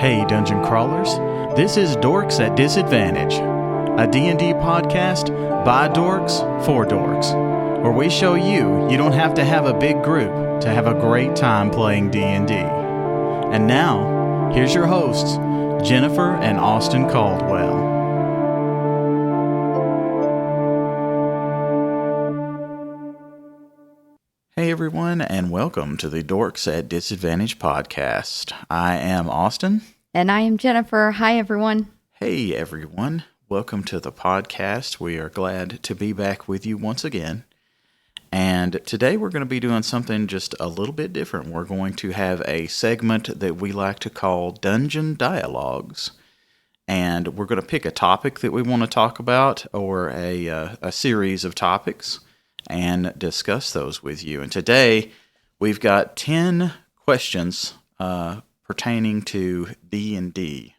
Hey Dungeon Crawlers, this is Dorks at Disadvantage, a D&D podcast by Dorks for Dorks, where we show you don't have to have a big group to have a great time playing D&D. And now, here's your hosts, Jennifer and Austin Caldwell. Hey everyone, and welcome to the Dorks at Disadvantage podcast. I am Austin. And I am Jennifer. Hi everyone. Hey everyone. Welcome to the podcast. We are glad to be back with you once again. And today we're going to be doing something just a little bit different. We're going to have a segment that we like to call Dungeon Dialogues. And we're going to pick a topic that we want to talk about, or a series of topics, and discuss those with you. And today we've got 10 questions pertaining to D&D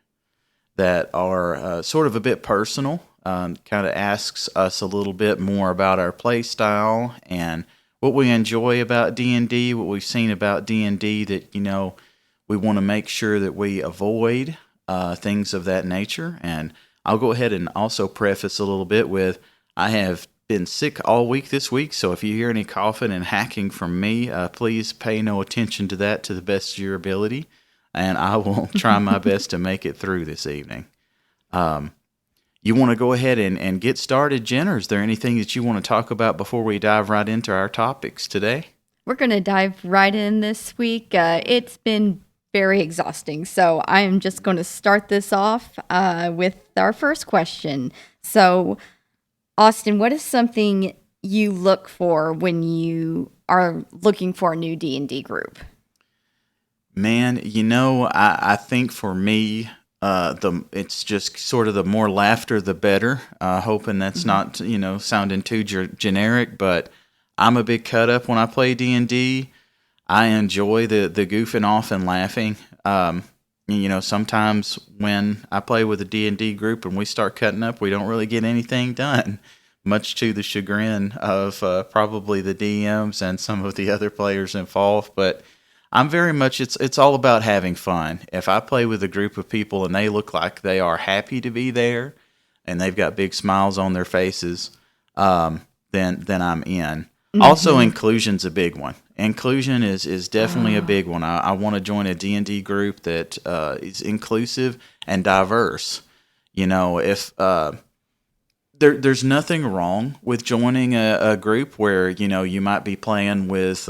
that are sort of a bit personal, kind of asks us a little bit more about our play style and what we enjoy about D&D, what we've seen about D&D that, we want to make sure that we avoid things of that nature. And I'll go ahead and also preface a little bit with, I have been sick all week this week, so if you hear any coughing and hacking from me, please pay no attention to that to the best of your ability, and I will try my best to make it through this evening. You want to go ahead and get started, Jen, or is there anything that you want to talk about before we dive right into our topics today? We're going to dive right in this week. It's been very exhausting, so I am just going to start this off with our first question. So, Austin, what is something you look for when you are looking for a new D&D group? Man, I think for me, it's just sort of the more laughter, the better. Hoping that's not, sounding too generic, but I'm a big cut up when I play D&D. I enjoy the goofing off and laughing. Sometimes when I play with a D&D group and we start cutting up, we don't really get anything done, much to the chagrin of probably the DMs and some of the other players involved. But I'm very much, it's all about having fun. If I play with a group of people and they look like they are happy to be there and they've got big smiles on their faces, then I'm in. Mm-hmm. Also, inclusion's a big one. Inclusion is definitely a big one. I want to join a D&D group that is inclusive and diverse. If there's nothing wrong with joining a group where you might be playing with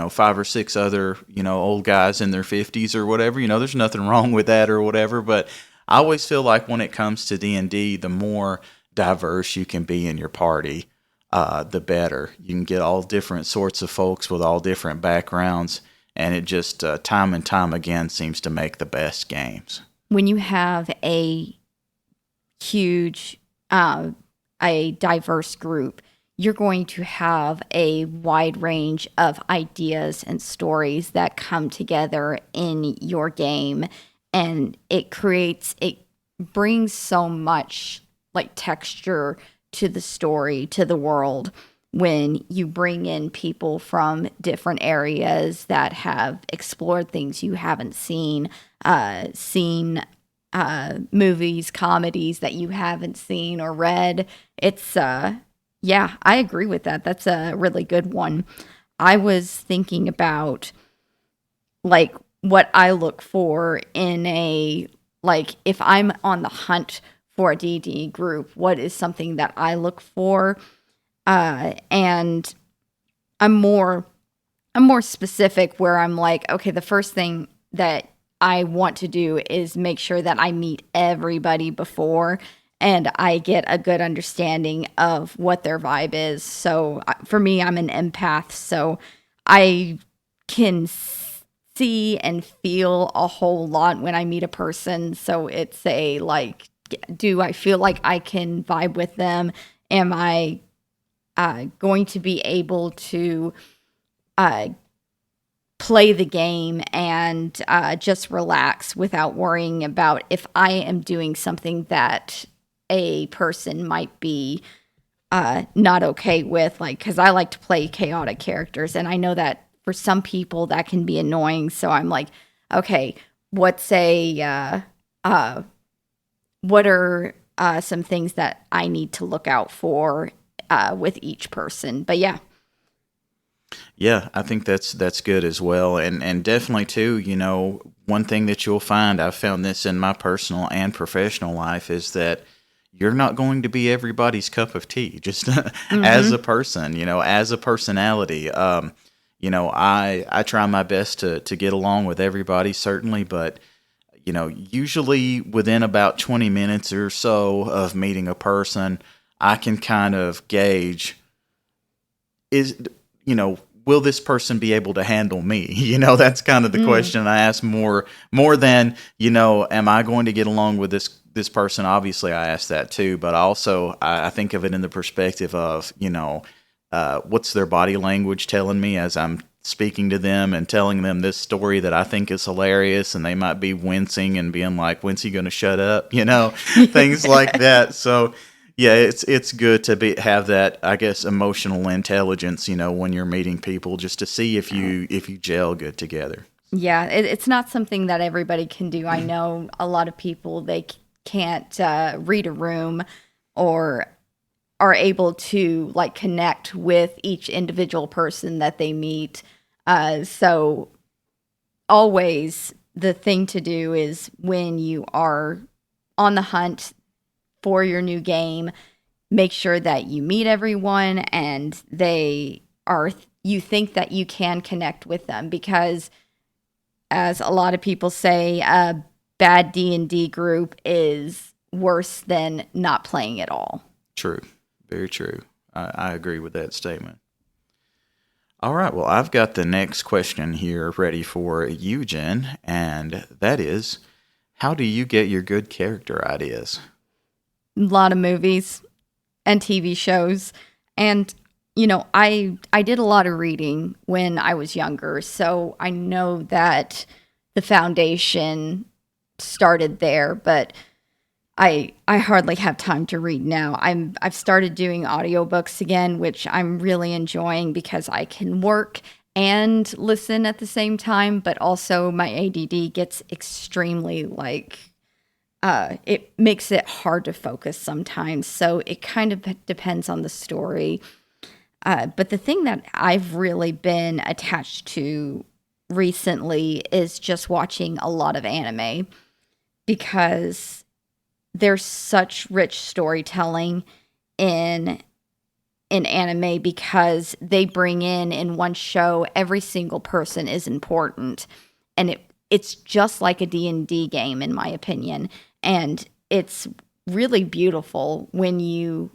5 or 6 other old guys in their 50s or whatever. There's nothing wrong with that or whatever. But I always feel like when it comes to D&D, the more diverse you can be in your party, the better. You can get all different sorts of folks with all different backgrounds, and it just time and time again seems to make the best games. When you have a huge, a diverse group, you're going to have a wide range of ideas and stories that come together in your game, and it brings so much like texture to the story, to the world, when you bring in people from different areas that have explored things you haven't seen movies, comedies that you haven't seen or read. It's, I agree with that. That's a really good one. I was thinking about, what I look for in if I'm on the hunt for a D&D group, what is something that I look for? And I'm more specific, where I'm like, okay, the first thing that I want to do is make sure that I meet everybody before and I get a good understanding of what their vibe is. So for me, I'm an empath, so I can see and feel a whole lot when I meet a person. So it's do I feel like I can vibe with them? Am I going to be able to play the game and just relax without worrying about if I am doing something that a person might be not okay with? Because I like to play chaotic characters, and I know that for some people that can be annoying. So I'm like, okay, what's a what are some things that I need to look out for with each person. But yeah. Yeah, I think that's good as well, and definitely too. One thing that you'll find, I've found this in my personal and professional life, is that you're not going to be everybody's cup of tea. Just as a Mm-hmm. person, as a personality. I try my best to get along with everybody, certainly, but usually within about 20 minutes or so of meeting a person, I can kind of gauge is will this person be able to handle me? That's kind of the Mm. question I ask more than am I going to get along with this person? Obviously I ask that too, but also I think of it in the perspective of what's their body language telling me as I'm speaking to them and telling them this story that I think is hilarious, and they might be wincing and being like, when's he going to shut up, things like that. So yeah, it's good to have that, I guess, emotional intelligence, when you're meeting people, just to see if you gel good together. Yeah, it's not something that everybody can do. I know a lot of people, they can't read a room or are able to like connect with each individual person that they meet. So always the thing to do is when you are on the hunt for your new game, make sure that you meet everyone and you think that you can connect with them, because as a lot of people say, a bad D&D group is worse than not playing at all. True. Very true. I agree with that statement. All right. Well, I've got the next question here ready for you, Jen, and that is, how do you get your good character ideas? A lot of movies and TV shows. And I did a lot of reading when I was younger, so I know that the foundation started there, but I hardly have time to read now. I've started doing audiobooks again, which I'm really enjoying because I can work and listen at the same time, but also my ADD gets extremely it makes it hard to focus sometimes. So it kind of depends on the story. But the thing that I've really been attached to recently is just watching a lot of anime, because there's such rich storytelling in anime, because they bring in one show every single person is important, and it's just like a D&D game in my opinion, and it's really beautiful when you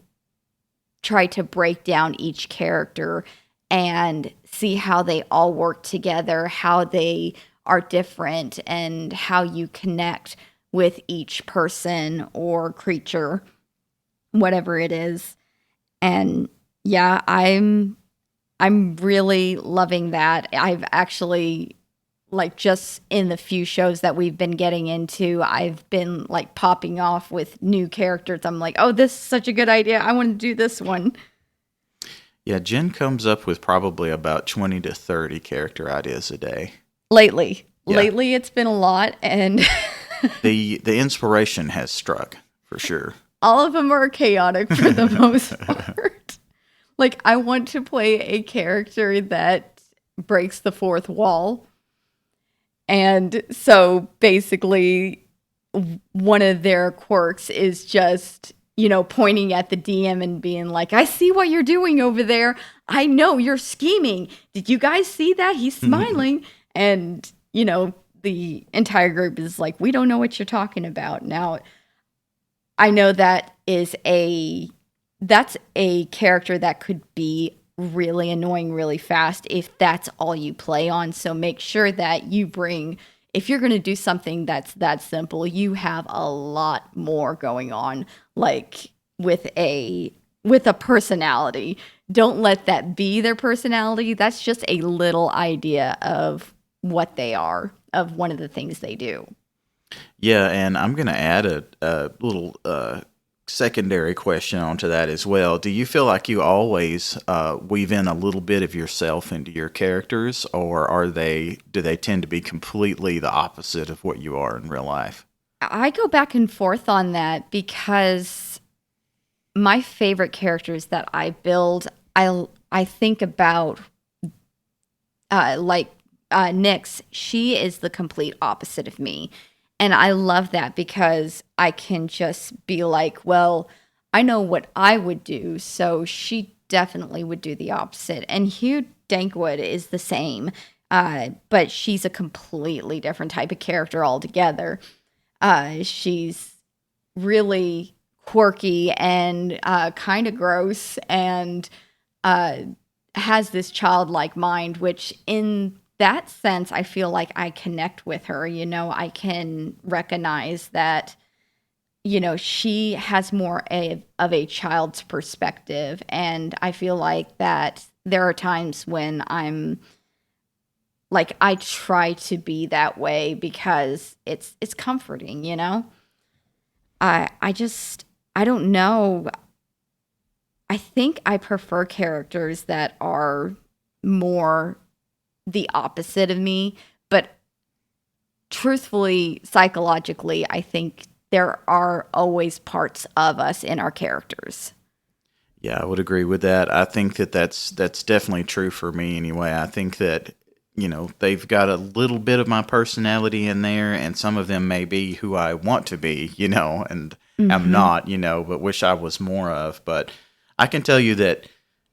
try to break down each character and see how they all work together, how they are different, and how you connect with each person or creature, whatever it is. And yeah, I'm really loving that. I've actually, like, just in the few shows that we've been getting into, I've been like popping off with new characters. I'm like, oh, this is such a good idea. I want to do this one. Yeah, Jen comes up with probably about 20 to 30 character ideas a day. Lately. Yeah. Lately it's been a lot, and The inspiration has struck, for sure. all of them are chaotic for the most part. Like, I want to play a character that breaks the fourth wall. And so basically, one of their quirks is just, pointing at the DM and being like, I see what you're doing over there. I know you're scheming. Did you guys see that? He's smiling. And, the entire group is like, we don't know what you're talking about. Now, I know that's a character that could be really annoying really fast if that's all you play on. So make sure that if you're going to do something that's that simple, you have a lot more going on, like with a personality. Don't let that be their personality. That's just a little idea of what they are, of one of the things they do. Yeah, and I'm going to add a little secondary question onto that as well. Do you feel like you always weave in a little bit of yourself into your characters, or do they tend to be completely the opposite of what you are in real life? I go back and forth on that because my favorite characters that I build, I think about Nyx. She is the complete opposite of me. And I love that because I can just be like, well, I know what I would do, so she definitely would do the opposite. And Hugh Dankwood is the same, but she's a completely different type of character altogether. She's really quirky and kind of gross and has this childlike mind, which in that sense, I feel like I connect with her. I can recognize that, she has more of a child's perspective. And I feel like that there are times when I'm like, I try to be that way because it's comforting. I don't know. I think I prefer characters that are more the opposite of me, but truthfully, psychologically, I think there are always parts of us in our characters. Yeah, I would agree with that. I think that that's definitely true for me anyway. I think that they've got a little bit of my personality in there, and some of them may be who I want to be, and I'm not, but wish I was more of. But I can tell you that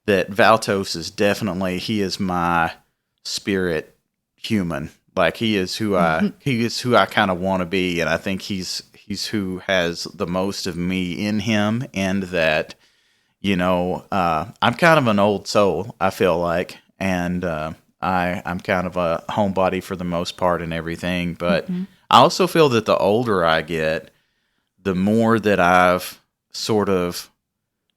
Valtos is definitely, he is my spirit human. Like he is who I kind of want to be, and I think he's who has the most of me in him, and that I'm kind of an old soul, I feel like, and I'm kind of a homebody for the most part and everything. But I also feel that the older I get, the more that I've sort of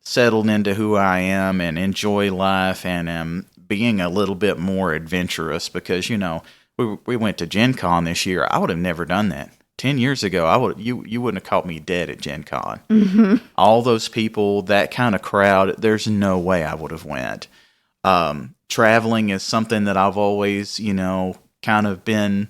settled into who I am and enjoy life and am being a little bit more adventurous, because we went to Gen Con this year. I would have never done that 10 years ago. You wouldn't have caught me dead at Gen Con. All those people, that kind of crowd, there's no way I would have went. Traveling is something that I've always kind of been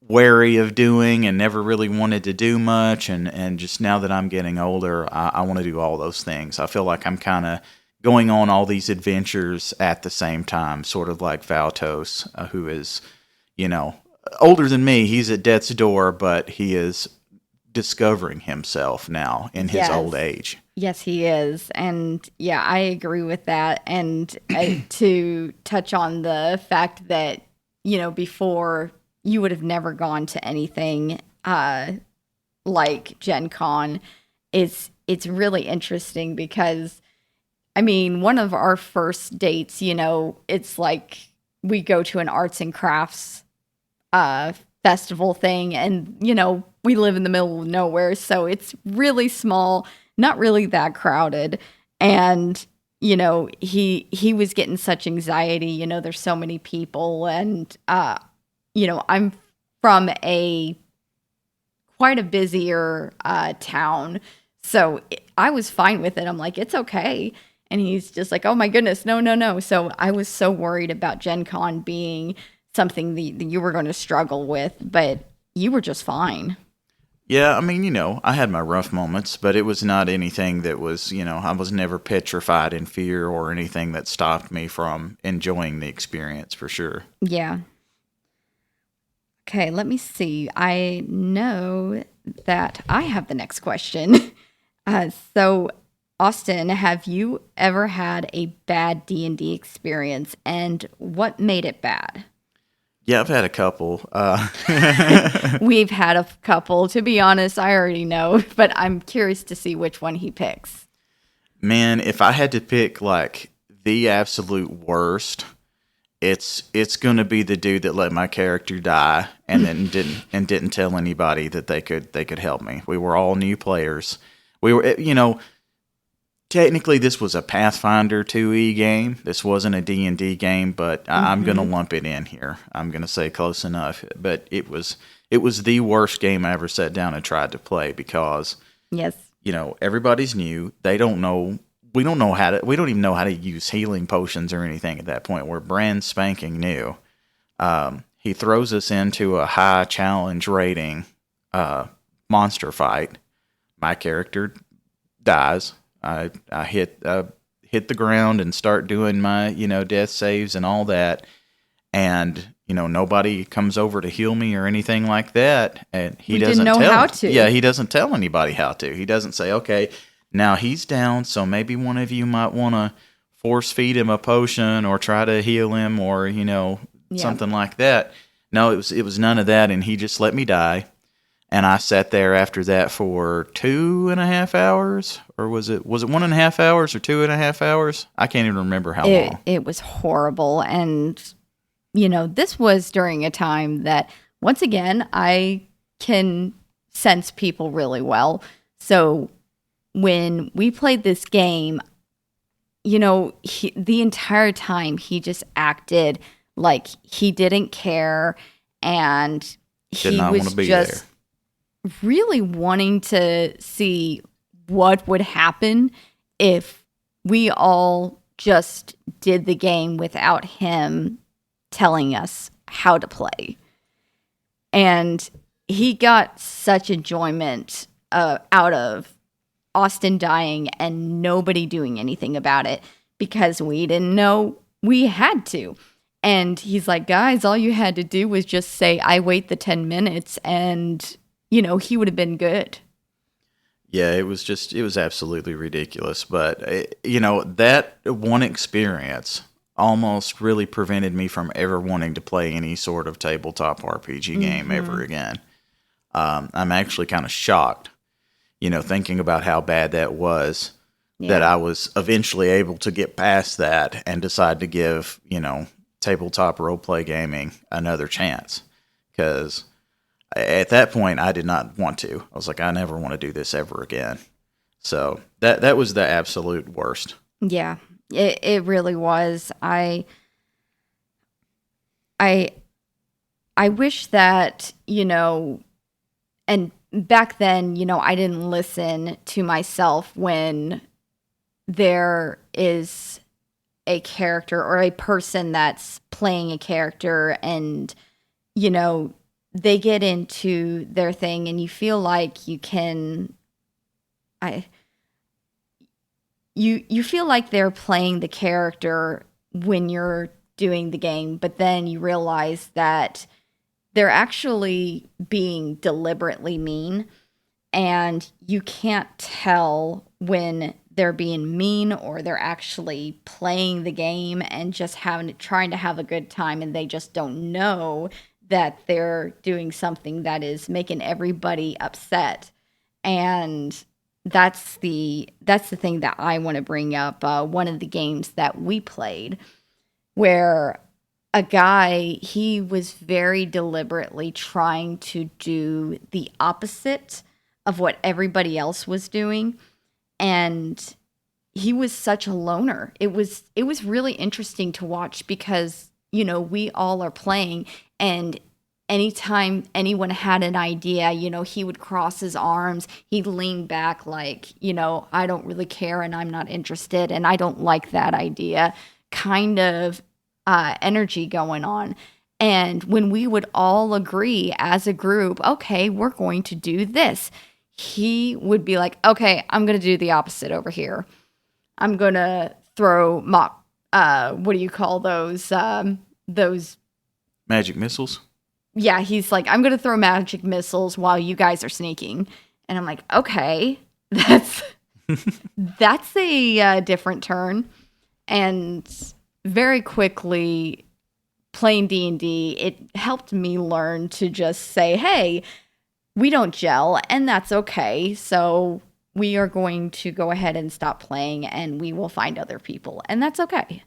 wary of doing and never really wanted to do much, and just now that I'm getting older, I want to do all those things. I feel like I'm kind of going on all these adventures at the same time, sort of like Valtos, who is, older than me. He's at death's door, but he is discovering himself now in his old age. Yes, he is. And yeah, I agree with that. And to touch on the fact that, before you would have never gone to anything like Gen Con, it's really interesting because, one of our first dates, it's like we go to an arts and crafts festival thing, and we live in the middle of nowhere, so it's really small, not really that crowded. And he was getting such anxiety, there's so many people, and I'm from quite a busier town, so I was fine with it. I'm like, it's okay. And he's just like, oh my goodness, no. So I was so worried about Gen Con being something that you were going to struggle with, but you were just fine. Yeah, I had my rough moments, but it was not anything that was, I was never petrified in fear or anything that stopped me from enjoying the experience, for sure. Yeah. Okay, let me see. I know that I have the next question. So, Austin, have you ever had a bad D&D experience, and what made it bad? Yeah, I've had a couple. We've had a couple. To be honest, I already know, but I'm curious to see which one he picks. Man, if I had to pick like the absolute worst, it's going to be the dude that let my character die and then didn't tell anybody that they could help me. We were all new players. We were, technically this was a Pathfinder 2e game. This wasn't a D&D game, but I'm going to lump it in here. I'm going to say close enough. But it was the worst game I ever sat down and tried to play because yes, everybody's new. They don't know. We don't know how to. We don't even know how to use healing potions or anything at that point. We're brand spanking new. He throws us into a high challenge rating monster fight. My character dies. I hit the ground and start doing my death saves and all that, and nobody comes over to heal me or anything like that. And he doesn't didn't know how to. Yeah, he doesn't tell anybody how to. He doesn't say, okay, now he's down, so maybe one of you might want to force feed him a potion or try to heal him or something like that. No, it was none of that, and he just let me die. And I sat there after that for 2.5 hours, or was it 1.5 hours or 2.5 hours? I can't even remember how long. It was horrible, and this was during a time that, once again, I can sense people really well. So when we played this game, the entire time he just acted like he didn't care, and he was just really wanting to see what would happen if we all just did the game without him telling us how to play. And he got such enjoyment out of Austin dying and nobody doing anything about it because we didn't know we had to. And he's like, guys, all you had to do was just say, I wait the 10 minutes and, he would have been good. Yeah, it was absolutely ridiculous. But, that one experience almost really prevented me from ever wanting to play any sort of tabletop RPG game ever again. I'm actually kind of shocked, thinking about how bad that was, that I was eventually able to get past that and decide to give, tabletop roleplay gaming another chance. Because at that point, I did not want to. I was like, I never want to do this ever again. So that was the absolute worst. Yeah, it really was. I wish that, and back then, I didn't listen to myself when there is a character or a person that's playing a character and, they get into their thing and you feel like you can, you feel like they're playing the character when you're doing the game, but then you realize that they're actually being deliberetely mean, and you can't tell when they're being mean or they're actually playing the game and just trying to have a good time, and they just don't know that they're doing something that is making everybody upset. And that's the thing that I want to bring up. One of the games that we played where a guy, he was very deliberately trying to do the opposite of what everybody else was doing. And he was such a loner. It was really interesting to watch because, we all are playing, and anytime anyone had an idea, he would cross his arms, he'd lean back like, I don't really care and I'm not interested and I don't like that idea kind of energy going on. And when we would all agree as a group, okay, we're going to do this, he would be like, okay, I'm going to do the opposite over here. I'm going to throw what do you call those magic missiles? Yeah, he's like, I'm going to throw magic missiles while you guys are sneaking. And I'm like, okay, that's a different turn. And very quickly, playing D&D, it helped me learn to just say, hey, we don't gel, and that's okay. So we are going to go ahead and stop playing, and we will find other people, and that's okay.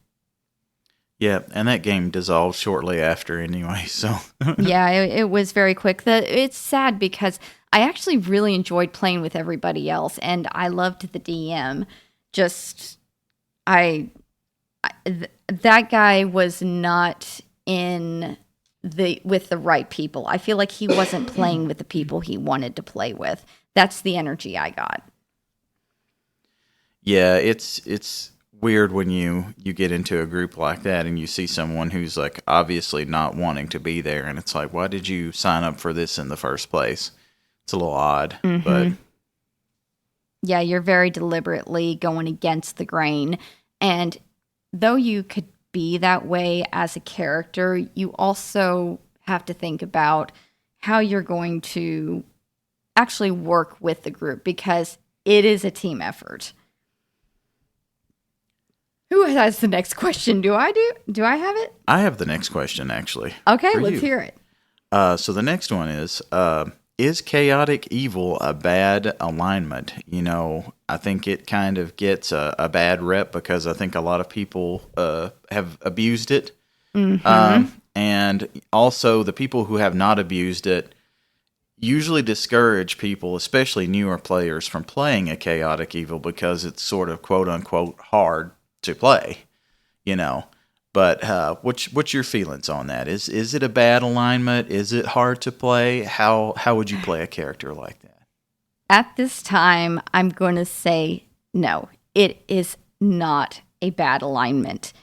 Yeah, and that game dissolved shortly after anyway, so. Yeah, it was very quick. It's sad because I actually really enjoyed playing with everybody else, and I loved the DM. Just, that guy was not with the right people. I feel like he wasn't playing with the people he wanted to play with. That's the energy I got. Yeah, it's weird when you get into a group like that and you see someone who's like obviously not wanting to be there, and it's like, why did you sign up for this in the first place? It's a little odd, but Yeah, you're very deliberately going against the grain. And though you could be that way as a character, you also have to think about how you're going to actually work with the group because it is a team effort. Who has the next question? Do I do? Do I have it? I have the next question actually. Okay, for let's you. hear it. So the next one is chaotic evil a bad alignment? You know, I think it kind of gets a bad rep because I think a lot of people have abused it. And also the people who have not abused it usually discourage people, especially newer players, from playing a chaotic evil because it's sort of quote unquote hard to play, you know. But what's your feelings on that? Is it a bad alignment? Is it hard to play? How would you play a character like that? At this time, I'm going to say no. It is not a bad alignment.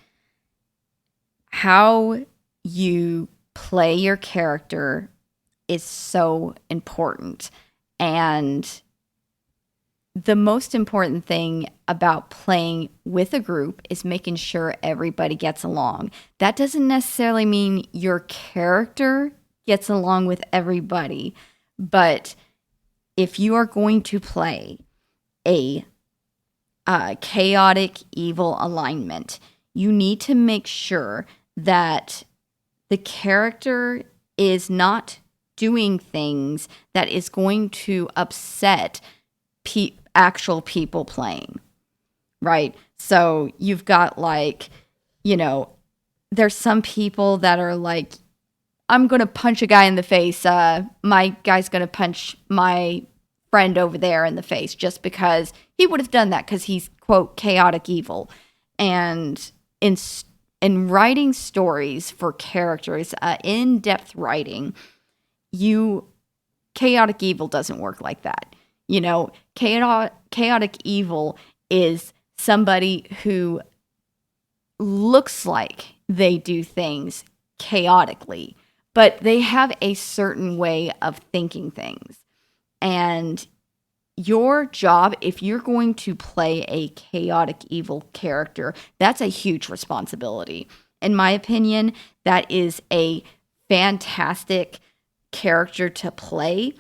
How you play your character is so important. And the most important thing about playing with a group is making sure everybody gets along. That doesn't necessarily mean your character gets along with everybody, but if you are going to play a chaotic evil alignment, you need to make sure that the character is not doing things that is going to upset actual people playing, right? So you've got like, you know, there's some people that are like, I'm going to punch a guy in the face. My guy's going to punch my friend over there in the face just because he would have done that because he's, quote, chaotic evil. And in writing stories for characters, in-depth writing, chaotic evil doesn't work like that. You know, chaotic evil is somebody who looks like they do things chaotically, but they have a certain way of thinking things. And your job, if you're going to play a chaotic evil character, that's a huge responsibility. In my opinion, that is a fantastic character to play,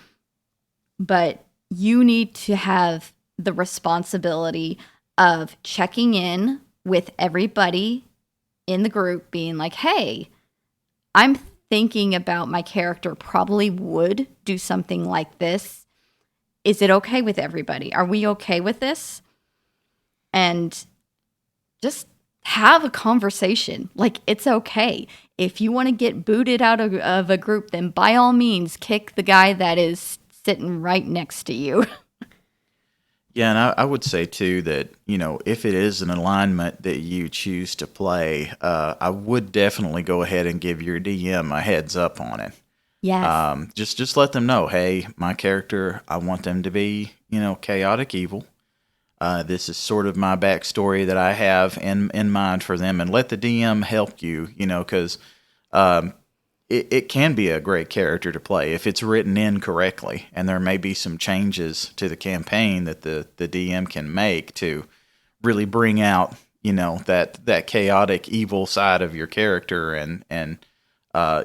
but you need to have the responsibility of checking in with everybody in the group, being like, hey, I'm thinking about my character probably would do something like this. Is it okay with everybody? Are we okay with this? And just have a conversation. Like, it's okay. If you want to get booted out of a group, then by all means, kick the guy that is sitting right next to you. Yeah, and I would say too that, you know, if it is an alignment that you choose to play, I would definitely go ahead and give your DM a heads up on it. Yes. Just let them know, hey, my character, I want them to be, you know, chaotic evil. This is sort of my backstory that I have in mind for them, and let the DM help you, you know, because it can be a great character to play if it's written in correctly, and there may be some changes to the campaign that the DM can make to really bring out, you know, that chaotic evil side of your character, and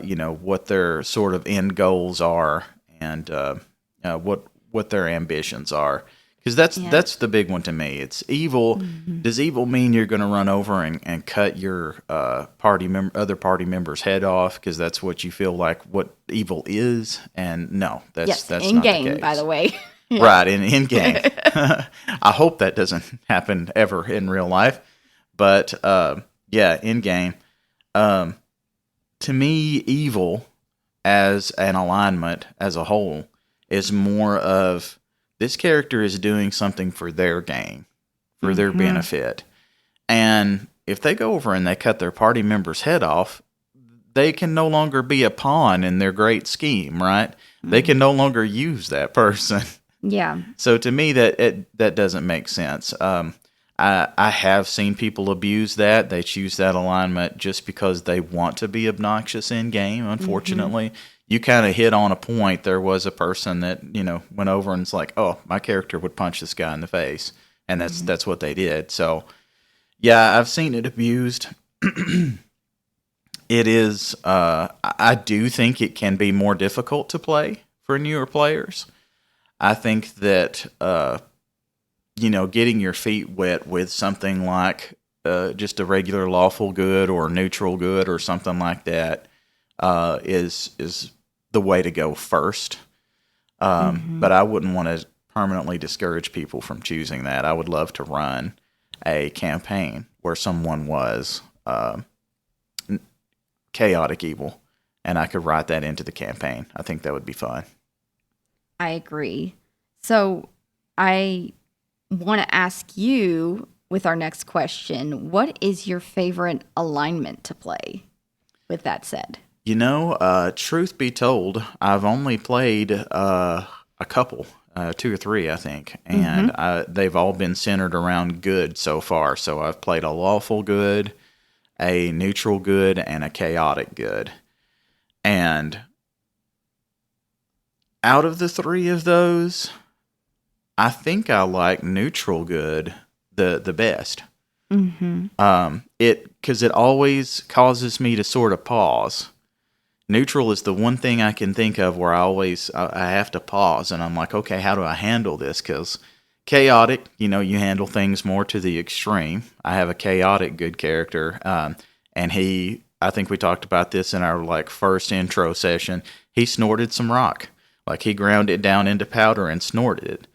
you know, what their sort of end goals are, and what their ambitions are. Because that's the big one to me. It's evil. Mm-hmm. Does evil mean you're going to run over and cut your other party member's head off because that's what you feel like what evil is? And no, that's in not game, the case. By the way. Right, in game. I hope that doesn't happen ever in real life. But yeah, in game. To me, evil as an alignment as a whole is more of, this character is doing something for their gain, for their benefit. And if they go over and they cut their party member's head off, they can no longer be a pawn in their great scheme, right? They can no longer use that person. Yeah. So to me, that doesn't make sense. I have seen people abuse that. They choose that alignment just because they want to be obnoxious in game, unfortunately. You kind of hit on a point. There was a person that, went over and it's like, oh, my character would punch this guy in the face. And that's what they did. So, yeah, I've seen it abused. It is, I do think it can be more difficult to play for newer players. I think that, getting your feet wet with something like just a regular lawful good or neutral good or something like that is the way to go first. But I wouldn't want to permanently discourage people from choosing that. I would love to run a campaign where someone was chaotic evil, and I could write that into the campaign. I think that would be fun. I agree. So I want to ask you with our next question, what is your favorite alignment to play? With that said, truth be told, I've only played a couple, 2 or 3, I think, and they've all been centered around good so far. So I've played a lawful good, a neutral good, and a chaotic good. And out of the 3 of those, I think I like neutral good the best. Because it always causes me to sort of pause. Neutral is the one thing I can think of where I have to pause, and I'm like, okay, how do I handle this? Because chaotic, you handle things more to the extreme. I have a chaotic good character, and I think we talked about this in our first intro session. He snorted some rock, he ground it down into powder and snorted it.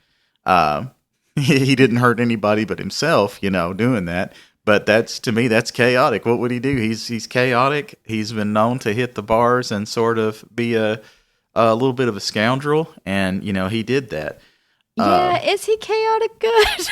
He didn't hurt anybody but himself, doing that. But to me, that's chaotic. What would he do? He's chaotic. He's been known to hit the bars and sort of be a little bit of a scoundrel, and he did that. Yeah, is he chaotic good?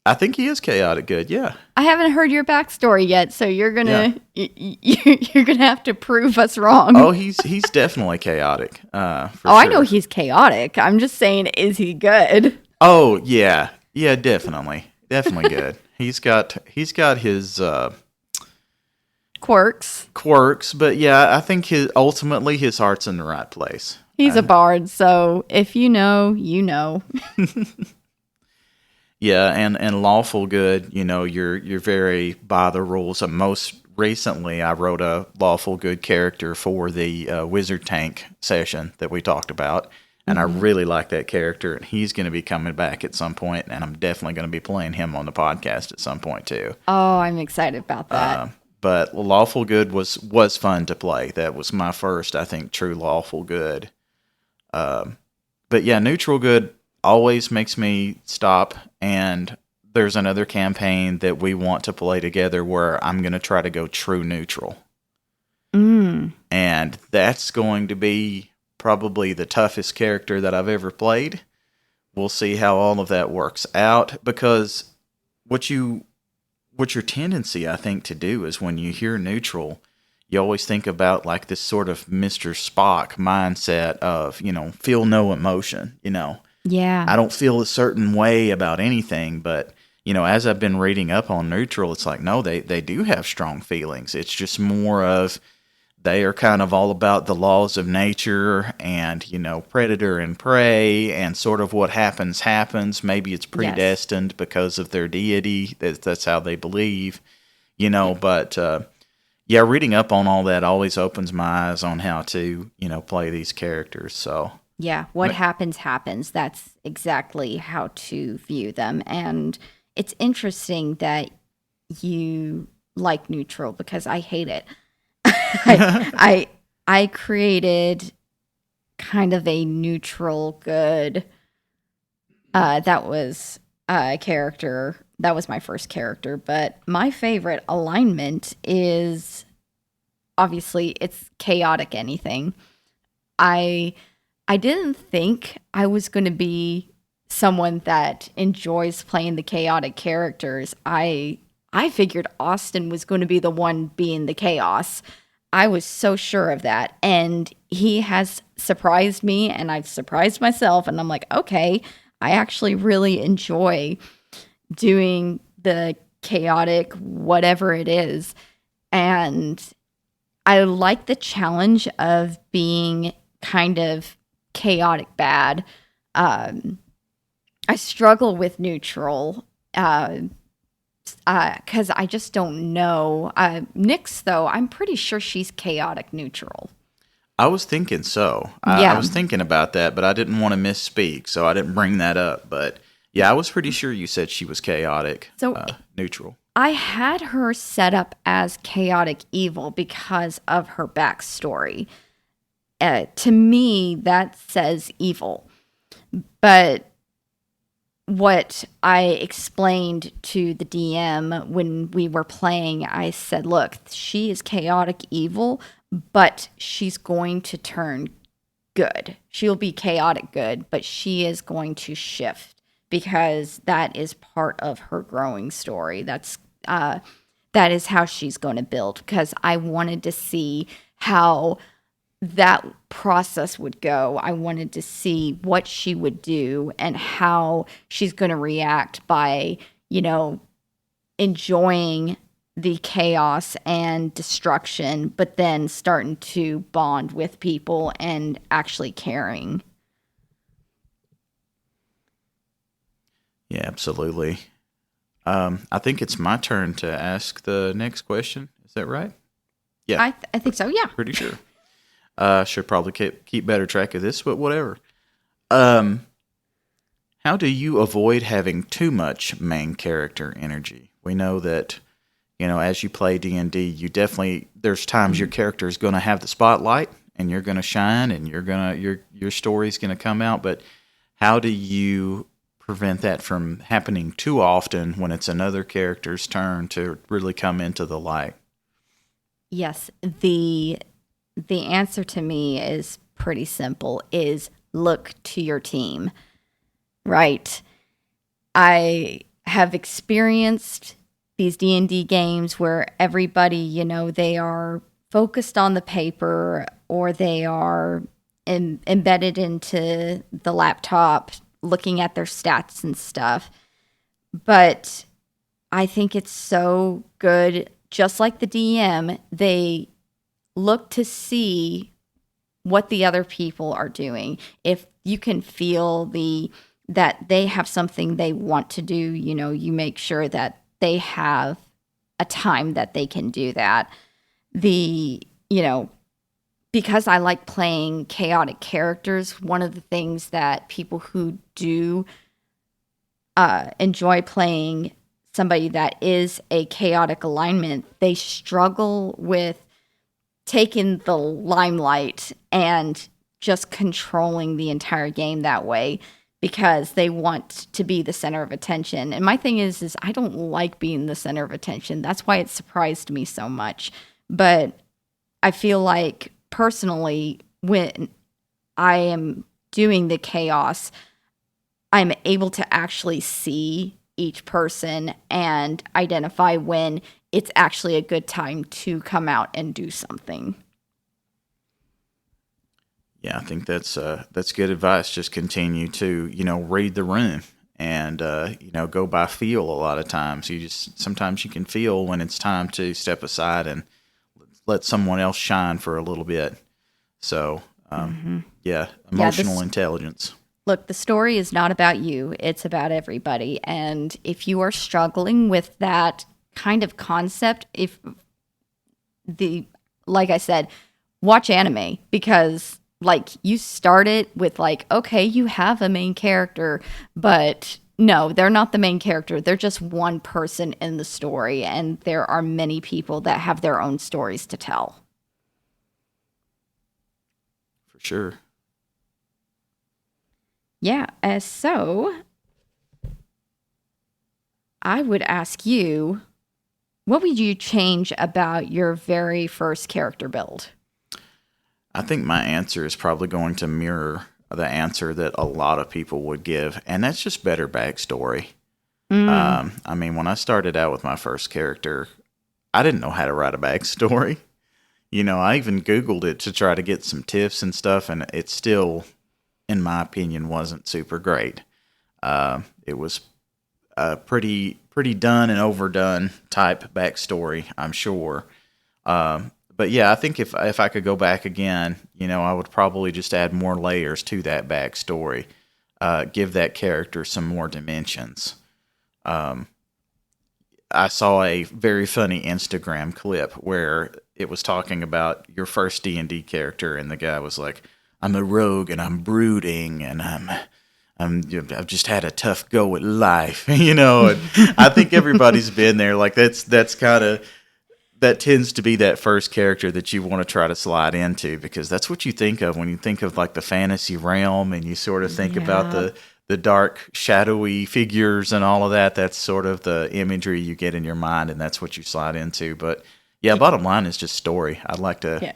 I think he is chaotic good. Yeah. I haven't heard your backstory yet, so you're gonna you're gonna have to prove us wrong. Oh, he's definitely chaotic. For sure. I know he's chaotic. I'm just saying, is he good? Oh yeah, definitely good. He's got his quirks, but yeah, I think ultimately his heart's in the right place. He's a bard, so if you know, you know. Yeah, and lawful good, you're very by the rules. Most recently, I wrote a lawful good character for the wizard tank session that we talked about, and I really like that character, and he's going to be coming back at some point, and I'm definitely going to be playing him on the podcast at some point too. Oh, I'm excited about that. But lawful good was fun to play. That was my first, I think, true lawful good. But yeah, neutral good always makes me stop, and there's another campaign that we want to play together where I'm going to try to go true neutral. And that's going to be probably the toughest character that I've ever played. We'll see how all of that works out, because what your tendency, I think, to do is when you hear neutral, you always think about this sort of Mr. Spock mindset of, feel no emotion, Yeah. I don't feel a certain way about anything, but, as I've been reading up on neutral, it's no, they do have strong feelings. It's just more of they are kind of all about the laws of nature and, predator and prey, and sort of what happens. Maybe it's predestined because of their deity. That's how they believe, but, reading up on all that always opens my eyes on how to, play these characters. So yeah, what happens. That's exactly how to view them. And it's interesting that you like neutral, because I hate it. I created kind of a neutral good. That was a character. That was my first character. But my favorite alignment is, obviously, it's chaotic anything. I didn't think I was going to be someone that enjoys playing the chaotic characters. I figured Austin was going to be the one being the chaos. I was so sure of that. And he has surprised me, and I've surprised myself. And I'm like, okay, I actually really enjoy doing the chaotic whatever it is. And I like the challenge of being kind of chaotic bad. I struggle with neutral because I just don't know. Nyx, though, I'm pretty sure she's chaotic neutral. I was thinking so. I Yeah. was thinking about that, but I didn't want to misspeak, so I didn't bring that up. But yeah, I was pretty sure you said she was chaotic, So neutral. I had her set up as chaotic evil because of her backstory. To me, that says evil. But what I explained to the DM when we were playing, I said, look, she is chaotic evil, but she's going to turn good. She'll be chaotic good, but she is going to shift because that is part of her growing story. That is how she's going to build, because I wanted to see how that process would go. I wanted to see what she would do and how she's going to react by, enjoying the chaos and destruction, but then starting to bond with people and actually caring. Yeah, absolutely. I think it's my turn to ask the next question. Is that right? Yeah, I think so, yeah. pretty sure. Should probably keep better track of this, but whatever. Um, how do you avoid having too much main character energy? We know that, as you play D&D, you definitely, there's times your character is going to have the spotlight and you're going to shine and your story's going to come out, but how do you prevent that from happening too often when it's another character's turn to really come into the light? Yes, the answer to me is pretty simple, is look to your team. Right. I have experienced these D&D games where everybody, they are focused on the paper, or they are embedded into the laptop looking at their stats and stuff. But I think it's so good, just like the DM, they look to see what the other people are doing. If you can feel that they have something they want to do, you make sure that they have a time that they can do that. The, because I like playing chaotic characters, one of the things that people who do enjoy playing somebody that is a chaotic alignment, they struggle with taking the limelight and just controlling the entire game that way, because they want to be the center of attention. And my thing is I don't like being the center of attention. That's why it surprised me so much. But I feel like personally, when I am doing the chaos, I'm able to actually see each person and identify when it's actually a good time to come out and do something. Yeah, I think that's good advice. Just continue to read the room and go by feel. A lot of times, sometimes you can feel when it's time to step aside and let someone else shine for a little bit. So yeah, emotional intelligence. Look, the story is not about you; it's about everybody. And if you are struggling with that kind of concept, like I said, watch anime, because you start it with okay, you have a main character, but no, they're not the main character. They're just one person in the story, and there are many people that have their own stories to tell. For sure. Yeah, so I would ask you, what would you change about your very first character build? I think my answer is probably going to mirror the answer that a lot of people would give, and that's just better backstory. I mean, when I started out with my first character, I didn't know how to write a backstory. I even Googled it to try to get some tips and stuff, and it still, in my opinion, wasn't super great. It was a pretty done and overdone type backstory, I'm sure. But yeah, I think if I could go back again, I would probably just add more layers to that backstory, give that character some more dimensions. I saw a very funny Instagram clip where it was talking about your first D&D character, and the guy was like, "I'm a rogue and I'm brooding and I've just had a tough go at life," And I think everybody's been there. Like that's kind of that tends to be that first character that you want to try to slide into, because that's what you think of when you think of like the fantasy realm, and you sort of think about the dark, shadowy figures and all of that. That's sort of the imagery you get in your mind, and that's what you slide into. But yeah, bottom line is just story. I'd like to,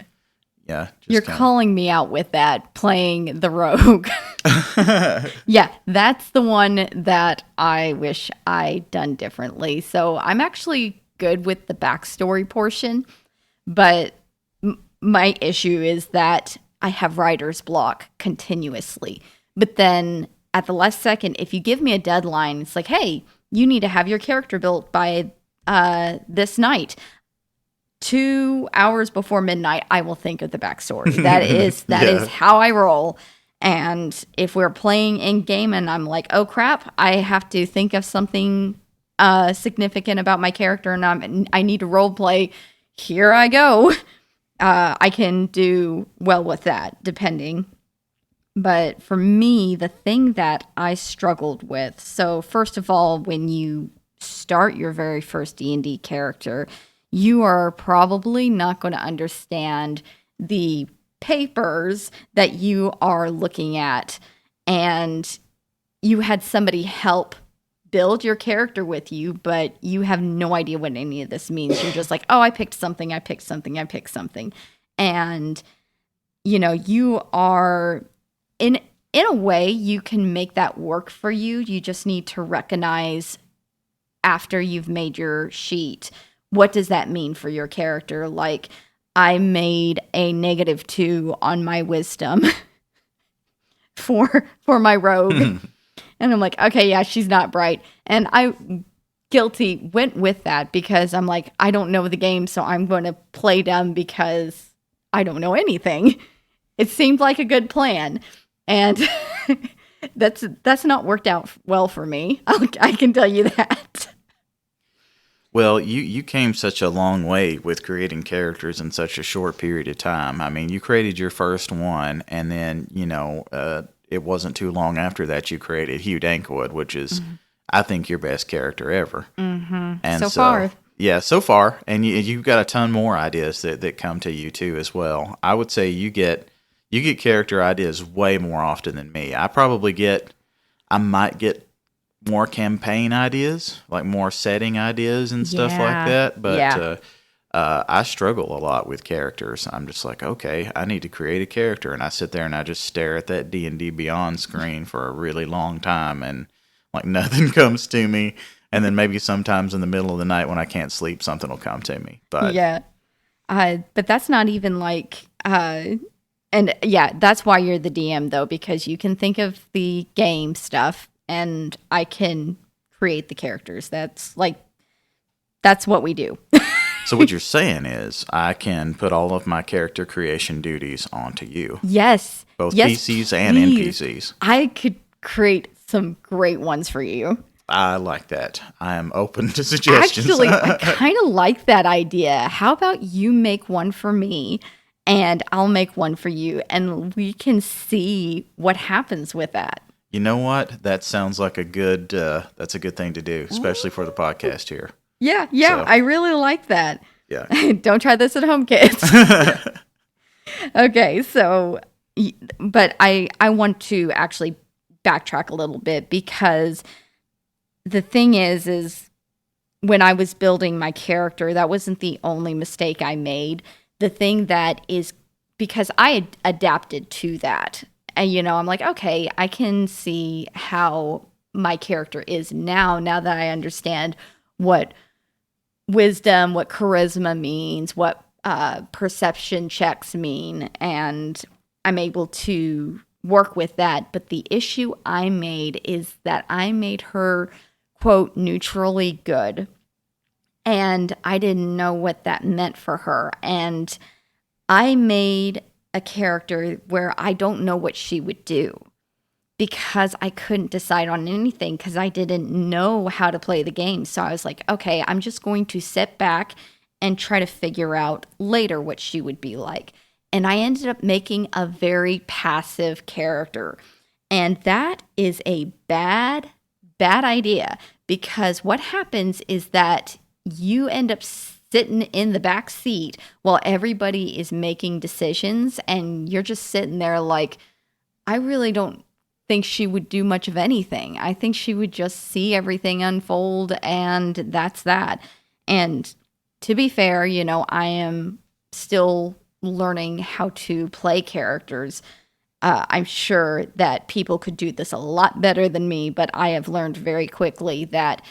You're calling me out with that, playing the rogue. Yeah, that's the one that I wish I'd done differently. So I'm actually good with the backstory portion, but my issue is that I have writer's block continuously. But then at the last second, if you give me a deadline, it's like, hey, you need to have your character built by this night. 2 hours before midnight, I will think of the backstory. That is how I roll. And if we're playing in game and I'm like, oh crap, I have to think of something significant about my character, and I need to role play, here I go. I can do well with that, depending. But for me, the thing that I struggled with, so first of all, when you start your very first D&D character, you are probably not going to understand the papers that you are looking at. And you had somebody help build your character with you, but you have no idea what any of this means. You're just like, oh, I picked something. And, you are... In a way, you can make that work for you. You just need to recognize, after you've made your sheet, what does that mean for your character? Like, I made a -2 on my wisdom for my rogue. And I'm like, okay, yeah, she's not bright. And I went with that because I'm like, I don't know the game, so I'm going to play dumb because I don't know anything. It seemed like a good plan. And that's not worked out well for me. I can tell you that. Well, you came such a long way with creating characters in such a short period of time. I mean, you created your first one, and then, it wasn't too long after that you created Hugh Dankwood, which is, I think, your best character ever. Mm-hmm. And so far. Yeah, so far. And you've got a ton more ideas that come to you, too, as well. I would say you get character ideas way more often than me. I might get more campaign ideas, like more setting ideas and stuff like that. But I struggle a lot with characters. I'm just like, okay, I need to create a character. And I sit there and I just stare at that D&D Beyond screen for a really long time. And like nothing comes to me. And then maybe sometimes in the middle of the night when I can't sleep, something will come to me. But but that's not even like... And yeah, that's why you're the DM, though, because you can think of the game stuff and I can create the characters. That's what we do. So what you're saying is I can put all of my character creation duties onto you. Yes. Both yes, PCs please. And NPCs. I could create some great ones for you. I like that. I am open to suggestions. Actually, I kind of like that idea. How about you make one for me? And I'll make one for you, and we can see what happens with that. You know what? That sounds like that's a good thing to do, especially for the podcast here. Yeah, so, I really like that. Yeah. Don't try this at home, kids. Okay, so, but I want to actually backtrack a little bit, because the thing is when I was building my character, that wasn't the only mistake I made. The thing that is, because I adapted to that, and I'm like, okay, I can see how my character is now that I understand what wisdom, what charisma means, what perception checks mean, and I'm able to work with that. But the issue I made is that I made her quote, neutrally good. And I didn't know what that meant for her. And I made a character where I don't know what she would do because I couldn't decide on anything because I didn't know how to play the game. So I was like, okay, I'm just going to sit back and try to figure out later what she would be like. And I ended up making a very passive character. And that is a bad idea because what happens is that you end up sitting in the back seat while everybody is making decisions and you're just sitting there like, I really don't think she would do much of anything. I think she would just see everything unfold and that's that. And to be fair, I am still learning how to play characters. I'm sure that people could do this a lot better than me, but I have learned very quickly that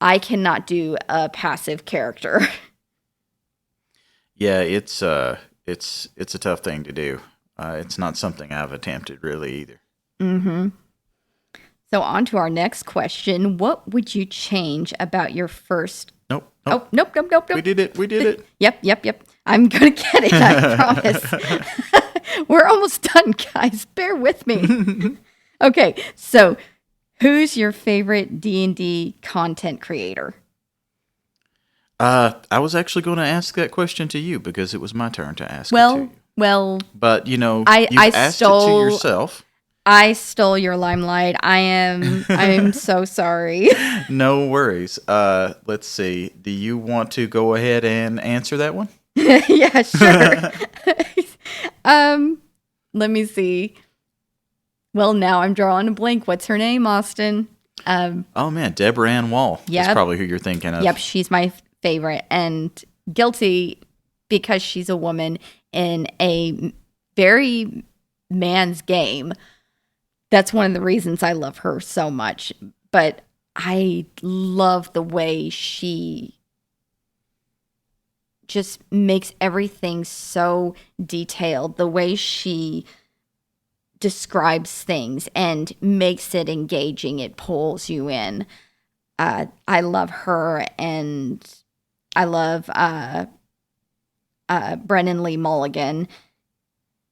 I cannot do a passive character. Yeah, it's a tough thing to do. It's not something I've attempted really either. Mm-hmm. So on to our next question. What would you change about your first... Nope. Oh, nope. We did it. Yep. I'm going to get it, I promise. We're almost done, guys. Bear with me. Okay, so who's your favorite D&D content creator? I was actually going to ask that question to you because it was my turn to ask it to you. Well, but you've I asked it to yourself. I stole your limelight. I'm so sorry. No worries. Let's see. Do you want to go ahead and answer that one? Yeah, sure. Let me see. Well, now I'm drawing a blank. What's her name, Austin? Oh man, Deborah Ann Wall. Yep. That's probably who you're thinking of. Yep, she's my favorite and guilty because she's a woman in a very man's game. That's one of the reasons I love her so much. But I love the way she just makes everything so detailed. The way she describes things and makes it engaging. It pulls you in. I love her, and I love Brennan Lee Mulligan.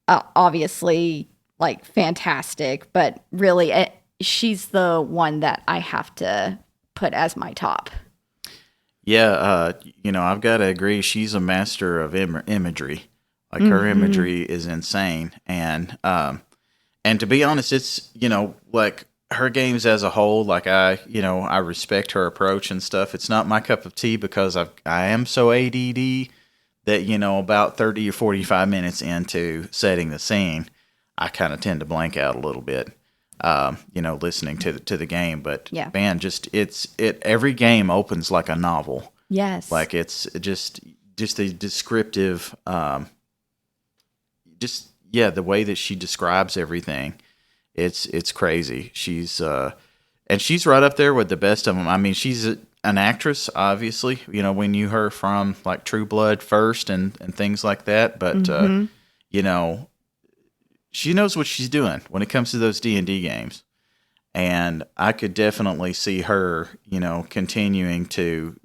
Obviously, like, fantastic, but really, she's the one that I have to put as my top. Yeah, I've got to agree. She's a master of imagery. Like, her imagery is insane, and to be honest, it's like her games as a whole. Like, I respect her approach and stuff. It's not my cup of tea because I am so ADD that about 30 or 45 minutes into setting the scene, I kind of tend to blank out a little bit. Listening to the game, but yeah. Man, every game opens like a novel. Yes, like it's just the descriptive, the way that she describes everything, it's crazy. She's right up there with the best of them. I mean, she's an actress, obviously. We knew her from like True Blood first and things like that, but she knows what she's doing when it comes to those D&D games. And I could definitely see her, continuing to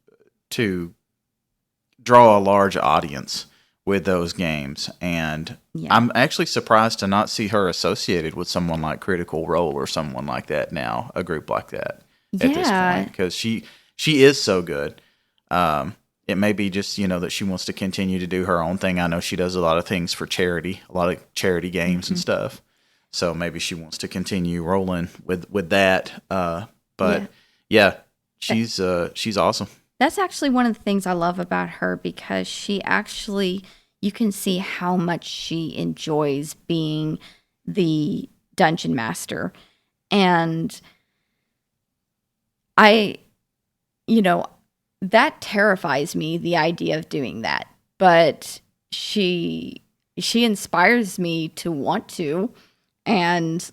draw a large audience with those games. And I'm actually surprised to not see her associated with someone like Critical Role or someone like that now, a group like that at this point, because she is so good. It may be just, that she wants to continue to do her own thing. I know she does a lot of things for charity, a lot of charity games and stuff. So maybe she wants to continue rolling with that. But she's awesome. That's actually one of the things I love about her, because she actually, you can see how much she enjoys being the dungeon master. And that terrifies me, the idea of doing that. But she inspires me to want to. And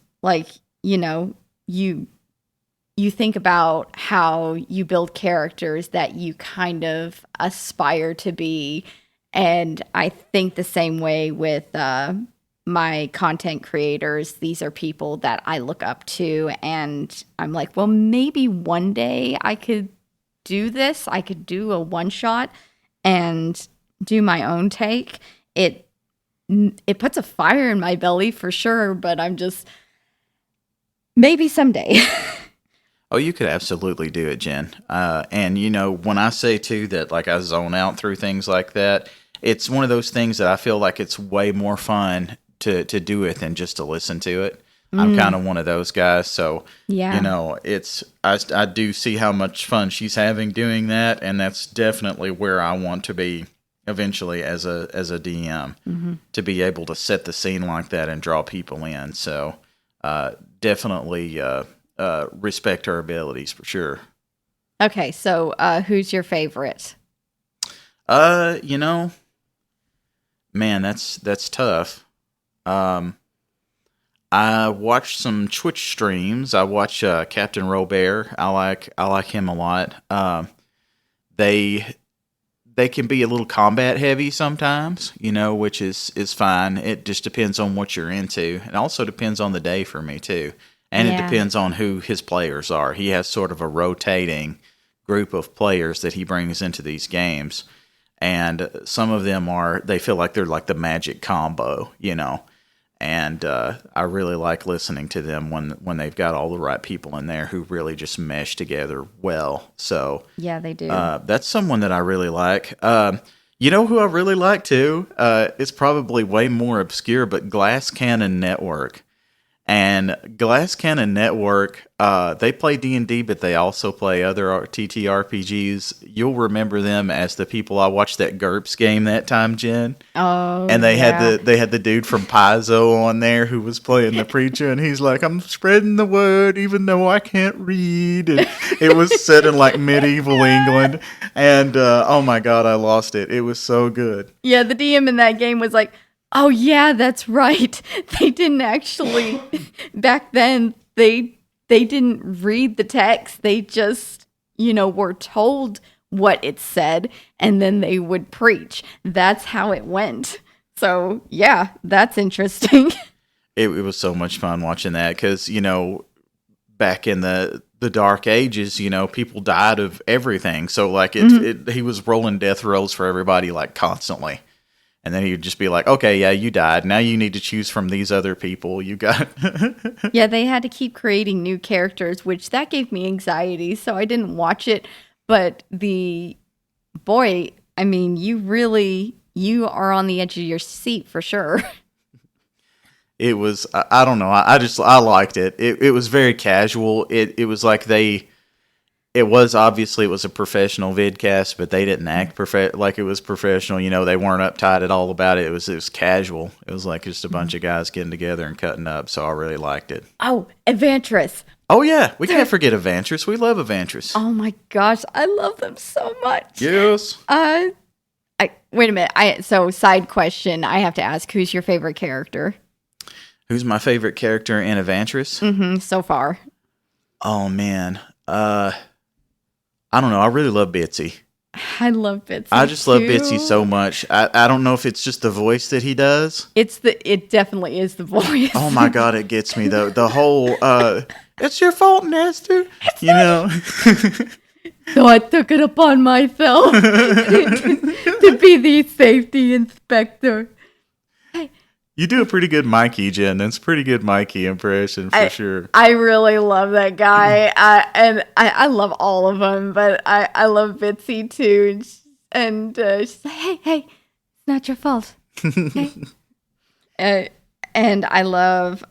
you think about how you build characters that you kind of aspire to be. And I think the same way with my content creators, these are people that I look up to, and I'm like, well, maybe one day I could do this. I could do a one shot and do my own take. It puts a fire in my belly for sure, but I'm just maybe someday. Oh, you could absolutely do it, Jen. And when I say too that like I zone out through things like that, it's one of those things that I feel like it's way more fun to do it than just to listen to it. I'm kind of one of those guys, so Yeah. it's I do see how much fun she's having doing that, and that's definitely where I want to be eventually as a DM, to be able to set the scene like that and draw people in. So definitely respect her abilities for sure. Okay, so who's your favorite? You know, man, that's tough. I watched some Twitch streams. I watch Captain Robert. I like him a lot. They they can be a little combat heavy sometimes, which is fine. It just depends on what you're into. It also depends on the day for me too. And it Yeah. depends on who his players are. He has sort of a rotating group of players that he brings into these games. And some of them they feel like they're like the magic combo. And I really like listening to them when they've got all the right people in there who really just mesh together well. So Yeah, they do. that's someone that I really like. You know who I really like too? It's probably way more obscure, but Glass Cannon Network. And Glass Cannon Network, they play D&D, but they also play other TTRPGs. You'll remember them as the people I watched that GURPS game that time, Jen. Oh, And they yeah. had the dude from Paizo on there who was playing the preacher, and he's like, "I'm spreading the word, even though I can't read." And it was set in like medieval England, and oh my god, I lost it. It was so good. Yeah, the DM in that game was like, "Oh yeah, that's right." They didn't actually back then they didn't read the text. They just, were told what it said and then they would preach. That's how it went. So, yeah, that's interesting. It was so much fun watching that because back in the dark ages, people died of everything. So like he was rolling death rolls for everybody like constantly. And then he'd just be like, "Okay, yeah, you died. Now you need to choose from these other people. You got." Yeah, they had to keep creating new characters, which that gave me anxiety, so I didn't watch it. But boy, I mean, you are on the edge of your seat for sure. It was I don't know. I liked it. It was very casual. It was like it was obviously it was a professional vidcast, but they didn't act like it was professional. They weren't uptight at all about it. It was casual. It was like just a bunch of guys getting together and cutting up. So I really liked it. Oh, Adventurous. Oh yeah, we can't forget Evantris. We love Evantris. Oh my gosh, I love them so much. Yes. Wait a minute. So side question, I have to ask, who's your favorite character? Who's my favorite character in Evantris? So far. Oh man. I don't know. I really love Bitsy. I love Bitsy. I just love too. Bitsy so much. I don't know if it's just the voice that he does. It definitely is the voice. Oh my god, it gets me though. The whole it's your fault, Nestor. So I took it upon myself to be the safety inspector. You do a pretty good Mikey, Jen. That's a pretty good Mikey impression for sure. I really love that guy. I love all of them, but I love Bitsy too. And she's like, hey, it's not your fault. Okay? And I love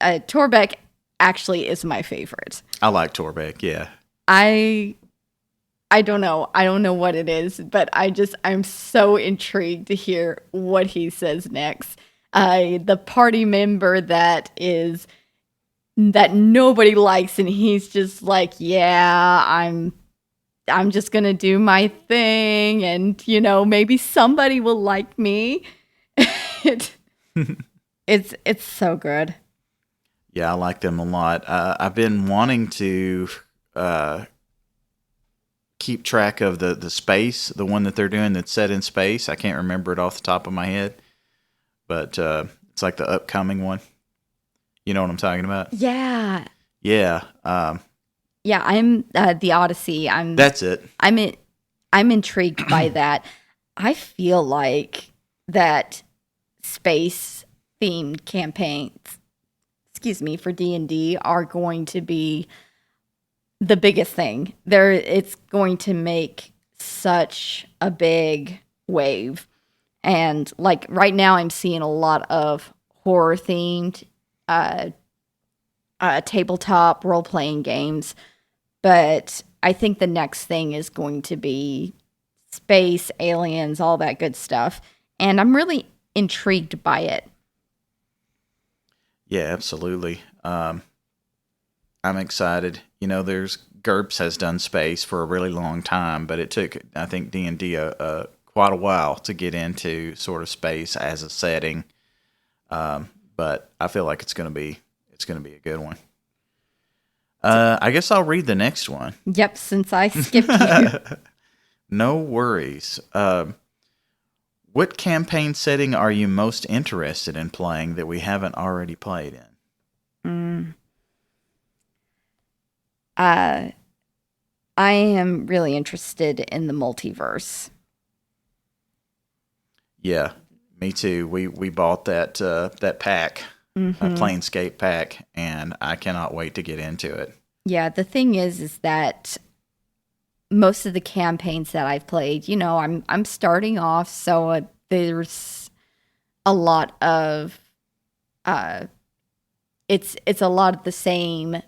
Torbeck actually is my favorite. I like Torbeck, yeah. I don't know. I don't know what it is, but I'm so intrigued to hear what he says next. The party member that nobody likes, and he's just like, yeah, I'm just gonna do my thing, and maybe somebody will like me. It's so good. Yeah, I like them a lot. I've been wanting to keep track of the space, the one that they're doing that's set in space. I can't remember it off the top of my head. But It's like the upcoming one. You know what I'm talking about? Yeah. Yeah. Yeah, I'm the Odyssey. That's it. I'm intrigued by that. I feel like that space themed campaigns, for D&D are going to be the biggest thing. It's going to make such a big wave. And like right now I'm seeing a lot of horror themed tabletop role playing games, but I think the next thing is going to be space, aliens, all that good stuff. And I'm really intrigued by it. Yeah, absolutely. I'm excited. There's GURPS has done space for a really long time, but it took, I think, D&D quite a while to get into sort of space as a setting. But I feel like it's gonna be a good one. I guess I'll read the next one. Yep, since I skipped you. No worries. What campaign setting are you most interested in playing that we haven't already played in? I am really interested in the multiverse. Yeah, me too. We bought that pack, Planescape pack, and I cannot wait to get into it. Yeah, the thing is that most of the campaigns that I've played, I'm starting off, so there's a lot of it's a lot of the same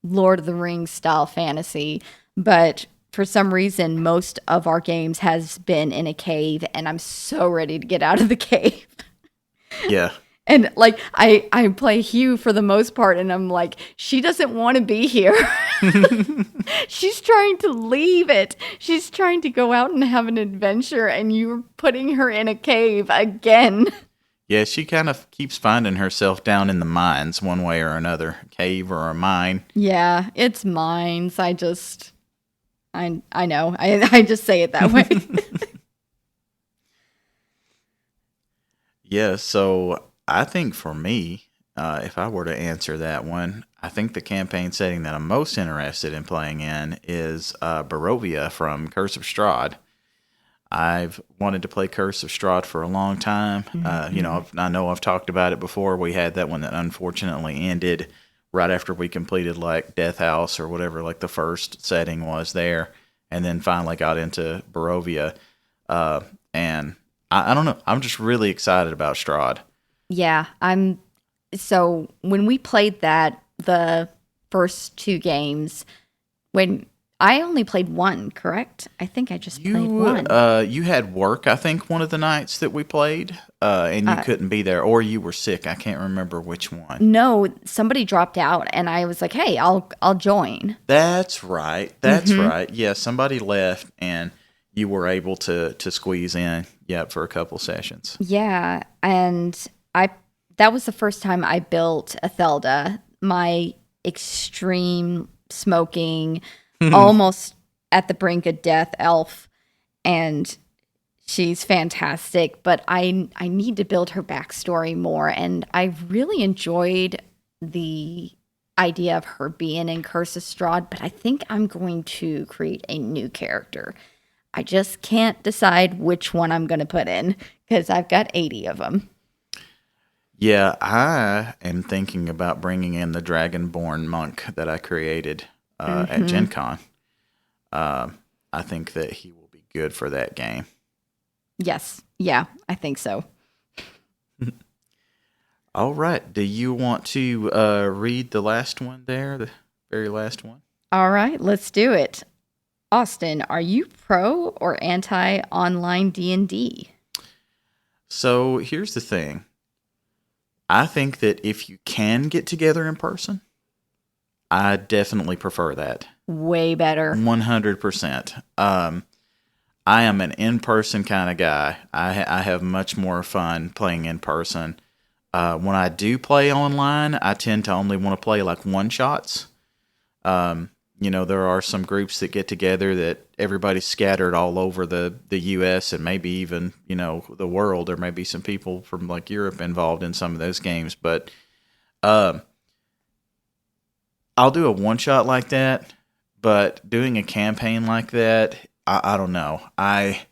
Lord of the Rings style fantasy, but for some reason most of our games has been in a cave, and I'm so ready to get out of the cave. Yeah. And like I play Hugh for the most part, and I'm like, she doesn't want to be here. She's trying to leave it. She's trying to go out and have an adventure, and you're putting her in a cave again. Yeah, she kind of keeps finding herself down in the mines one way or another, cave or a mine. Yeah, it's mines. I know. I just say it that way. Yeah, so I think for me, if I were to answer that one, I think the campaign setting that I'm most interested in playing in is Barovia from Curse of Strahd. I've wanted to play Curse of Strahd for a long time. I know I've talked about it before. We had that one that unfortunately ended right after we completed like Death House or whatever, like the first setting was there, and then finally got into Barovia. And I don't know. I'm just really excited about Strahd. Yeah, so when we played that, the first two games, when I only played one, correct? I think I just played one. You had work, I think, one of the nights that we played, and you couldn't be there, or you were sick. I can't remember which one. No, somebody dropped out, and I was like, "Hey, I'll join." That's right. That's right. Yeah, somebody left, and you were able to squeeze in, for a couple sessions. Yeah, and that was the first time I built Ethelda, my extreme smoking, almost at the brink of death elf, and she's fantastic, but I need to build her backstory more, and I really enjoyed the idea of her being in Curse of Strahd, but I think I'm going to create a new character. I just can't decide which one I'm going to put in, because I've got 80 of them. Yeah, I am thinking about bringing in the Dragonborn monk that I created at Gen Con. I think that he will be good for that game. Yes. Yeah, I think so. All right. Do you want to read the last one there, the very last one? All right, let's do it. Austin, are you pro or anti online D&D? So here's the thing. I think that if you can get together in person, I definitely prefer that. Way better. 100%. I am an in-person kind of guy. I have much more fun playing in person. When I do play online, I tend to only want to play like one-shots. there are some groups that get together that everybody's scattered all over the U.S. and maybe even, the world. There may be some people from like Europe involved in some of those games. But I'll do a one-shot like that. But doing a campaign like that, I don't know. I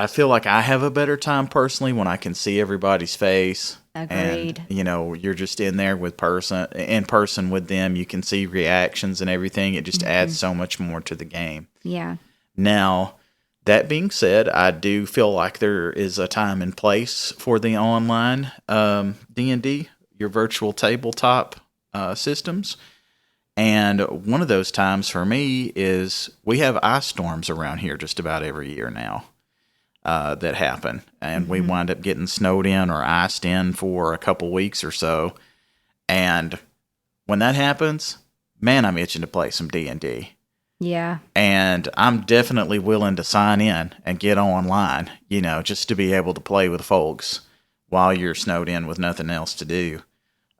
feel like I have a better time personally when I can see everybody's face. Agreed. And, you're just in there in person with them. You can see reactions and everything. It just adds so much more to the game. Yeah. Now, that being said, I do feel like there is a time and place for the online D&D, your virtual tabletop systems. And one of those times for me is we have ice storms around here just about every year now that happen. And we wind up getting snowed in or iced in for a couple weeks or so. And when that happens, man, I'm itching to play some D&D. Yeah. And I'm definitely willing to sign in and get online, just to be able to play with folks while you're snowed in with nothing else to do.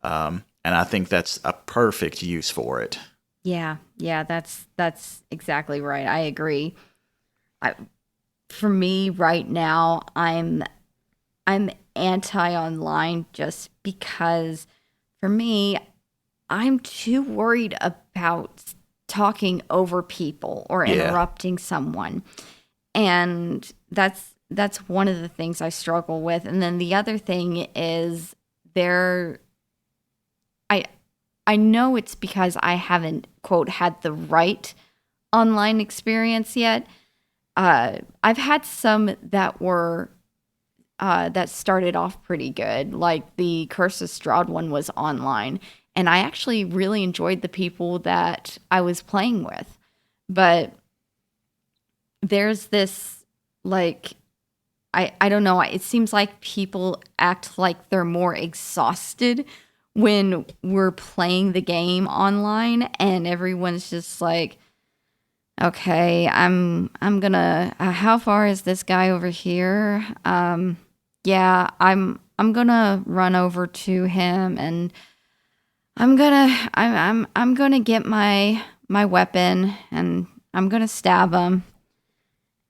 And I think that's a perfect use for it. Yeah, that's exactly right. I agree. For me right now, I'm anti-online just because for me, I'm too worried about talking over people or interrupting someone. And that's one of the things I struggle with. And then the other thing is I know it's because I haven't, quote, had the right online experience yet. I've had some that were that started off pretty good, like the Curse of Strahd one was online, and I actually really enjoyed the people that I was playing with. But there's this, like, I don't know, it seems like people act like they're more exhausted when we're playing the game online, and everyone's just like, okay, I'm gonna, how far is this guy over here? Yeah, I'm gonna run over to him, and I'm gonna get my weapon, and I'm gonna stab him.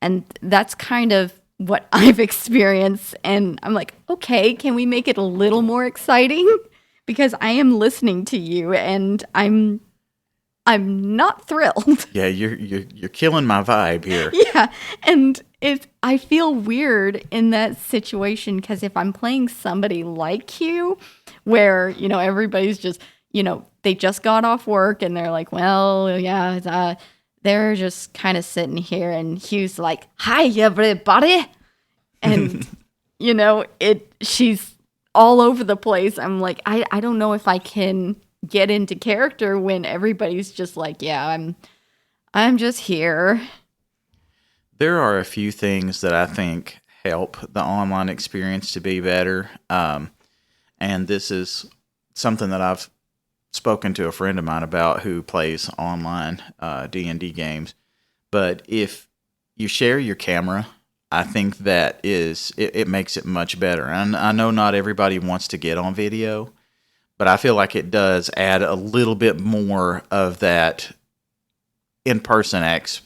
And that's kind of what I've experienced, and I'm like, okay, can we make it a little more exciting? Because I am listening to you, and I'm not thrilled. Yeah, you're killing my vibe here. Yeah, and I feel weird in that situation because if I'm playing somebody like you, where everybody's just they just got off work and they're like, well, yeah, they're just kind of sitting here, and Hugh's like, hi everybody, and she's all over the place. I'm like, I don't know if I can get into character when everybody's just like, yeah, I'm just here. There are a few things that I think help the online experience to be better. And this is something that I've spoken to a friend of mine about who plays online D&D games. But if you share your camera, I think that it makes it much better. And I know not everybody wants to get on video, but I feel like it does add a little bit more of that in-person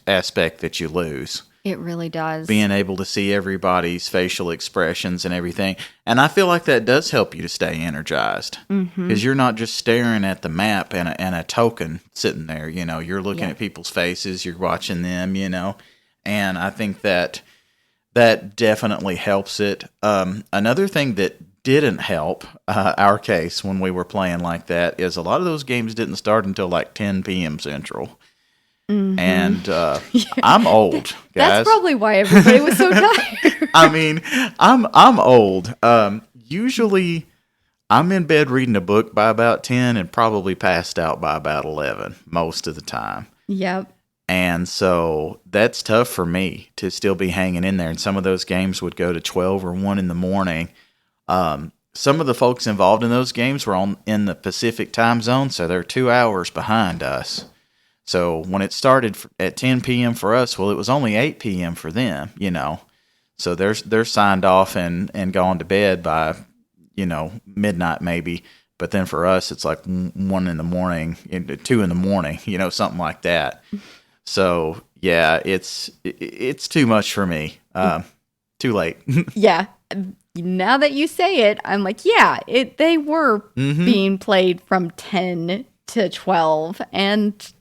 aspect that you lose. It really does. Being able to see everybody's facial expressions and everything. And I feel like that does help you to stay energized. Because you're not just staring at the map and a token sitting there. You're looking at people's faces. You're watching them, And I think that definitely helps it. Another thing that didn't help our case when we were playing like that is a lot of those games didn't start until like 10 p.m. Central. And I'm old, guys. That's probably why everybody was so tired. I mean, I'm old. Usually, I'm in bed reading a book by about 10 and probably passed out by about 11 most of the time. Yep. And so that's tough for me to still be hanging in there. And some of those games would go to 12 or 1 in the morning. Some of the folks involved in those games were in the Pacific time zone, so they're 2 hours behind us. So when it started at 10 p.m. for us, well, it was only 8 p.m. for them, So they're signed off and gone to bed by, midnight maybe. But then for us, it's like 1 in the morning, 2 in the morning, something like that. So yeah, it's too much for me. Too late. Yeah. Now that you say it, I'm like, yeah, they were being played from 10 to 12. And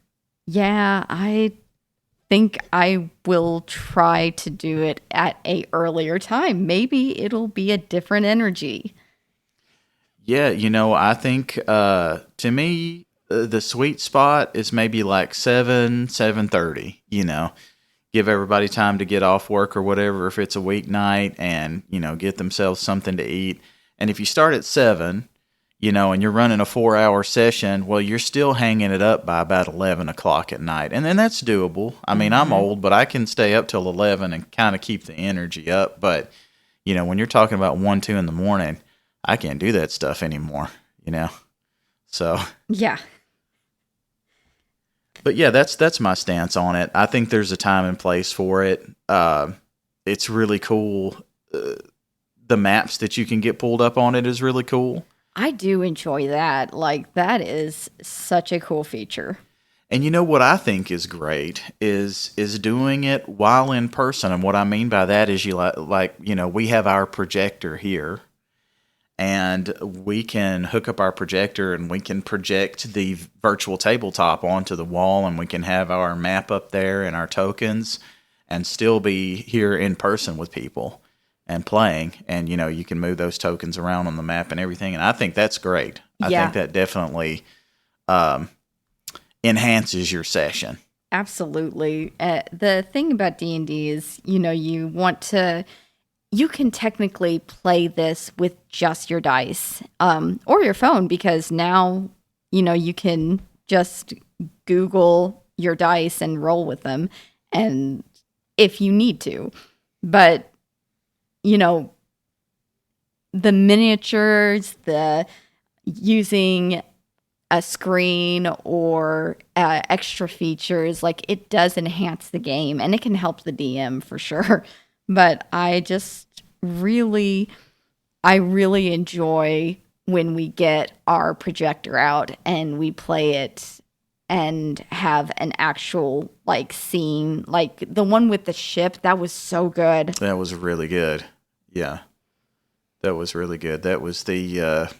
yeah, I think I will try to do it at a earlier time. Maybe it'll be a different energy. Yeah, I think to me the sweet spot is maybe like 7:30. Give everybody time to get off work or whatever if it's a weeknight, and get themselves something to eat. And if you start at 7, and you're running a 4-hour session, well, you're still hanging it up by about 11 o'clock at night, and then that's doable. I mean, I'm old, but I can stay up till 11 and kind of keep the energy up. But when you're talking about 1, 2 in the morning, I can't do that stuff anymore, So yeah. But yeah, that's my stance on it. I think there's a time and place for it. It's really cool. The maps that you can get pulled up on it is really cool. I do enjoy that. Like, that is such a cool feature. And what I think is great is doing it while in person. And what I mean by that is we have our projector here. And we can hook up our projector and we can project the virtual tabletop onto the wall, and we can have our map up there and our tokens and still be here in person with people and playing. And, you can move those tokens around on the map and everything. And I think that's great. I think that definitely enhances your session. Absolutely. The thing about D&D is, you can technically play this with just your dice or your phone, because now, you can just Google your dice and roll with them, and if you need to. But, the miniatures, the using a screen or extra features, like, it does enhance the game, and it can help the DM for sure. But I really enjoy when we get our projector out and we play it and have an actual scene. Like the one with the ship, that was so good. That was really good. Yeah, that was really good. That was that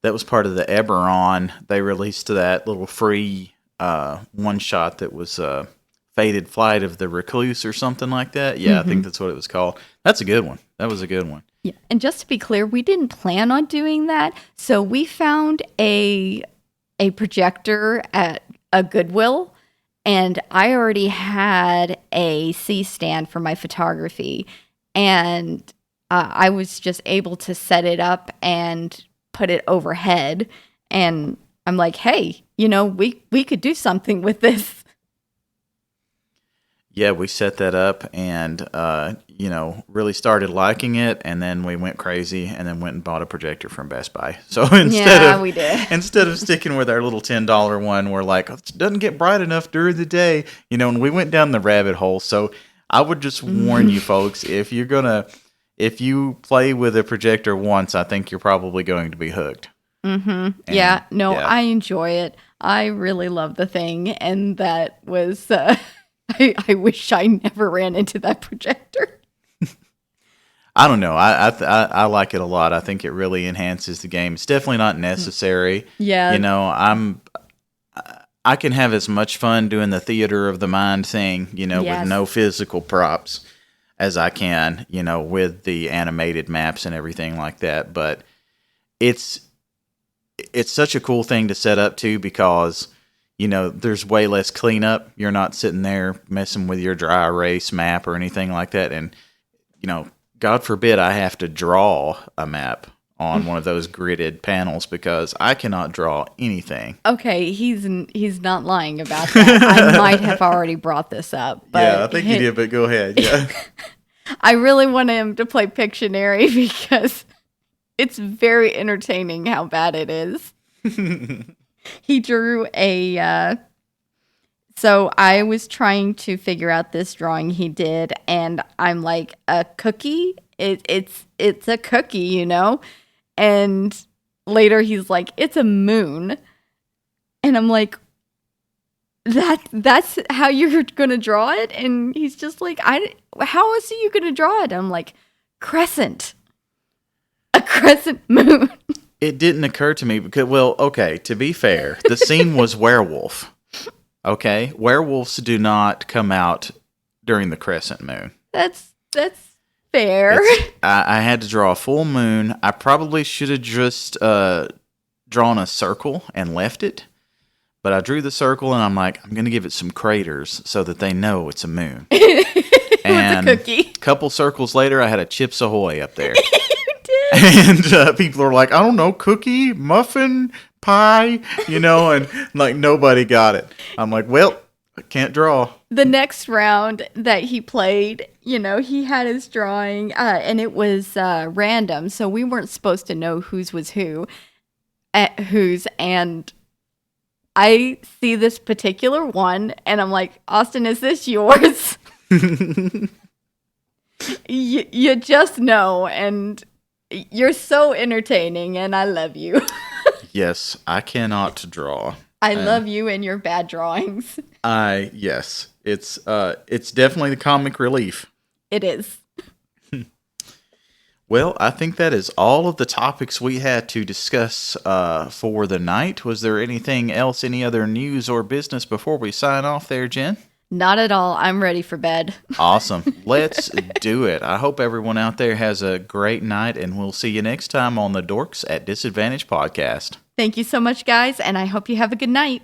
was part of the Eberron. They released that little free one shot that was Fated Flight of the Recluse or something like that. Yeah, I think that's what it was called. That's a good one. That was a good one. Yeah, and just to be clear, we didn't plan on doing that. So we found a projector at a Goodwill, and I already had a C-stand for my photography, and I was just able to set it up and put it overhead. And I'm like, hey, we could do something with this. Yeah, we set that up and, really started liking it. And then we went crazy and then went and bought a projector from Best Buy. So we did. Instead of sticking with our little $10 one, we're like, it doesn't get bright enough during the day, and we went down the rabbit hole. So I would just warn you folks, if you play with a projector once, I think you're probably going to be hooked. Mm-hmm. I enjoy it. I really love the thing. And that was... I wish I never ran into that projector. I don't know. I like it a lot. I think it really enhances the game. It's definitely not necessary. Yeah. I can have as much fun doing the theater of the mind thing, with no physical props as I can, with the animated maps and everything like that. But it's such a cool thing to set up too, because there's way less cleanup. You're not sitting there messing with your dry erase map or anything like that. And, God forbid I have to draw a map on one of those gridded panels, because I cannot draw anything. Okay, he's not lying about that. I might have already brought this up. But yeah, I think you did, but go ahead. Yeah. I really want him to play Pictionary because it's very entertaining how bad it is. He drew so I was trying to figure out this drawing he did, and I'm like, a cookie? It's a cookie, and later he's like, it's a moon. And I'm like, that's how you're going to draw it? And he's just like, how else are you going to draw it? I'm like, crescent. A crescent moon. It didn't occur to me because, well, okay, to be fair, the scene was werewolf. Okay? Werewolves do not come out during the crescent moon. That's fair. I had to draw a full moon. I probably should have just drawn a circle and left it. But I drew the circle and I'm like, I'm going to give it some craters so that they know it's a moon. And a cookie. A couple circles later, I had a Chips Ahoy up there. You did. And people are like, I don't know, cookie, muffin, pie, and like nobody got it. I'm like, well, I can't draw. The next round that he played, he had his drawing and it was random. So we weren't supposed to know whose was whose. And I see this particular one and I'm like, Austin, is this yours? you just know. And you're so entertaining and I love you. Yes, I cannot draw. I love you and your bad drawings. Yes, it's definitely the comic relief. It is. Well, I think that is all of the topics we had to discuss for the night. Was there anything else, any other news or business before we sign off there, Jen? Not at all. I'm ready for bed. Awesome. Let's do it. I hope everyone out there has a great night, and we'll see you next time on the Dorks at Disadvantage podcast. Thank you so much, guys, and I hope you have a good night.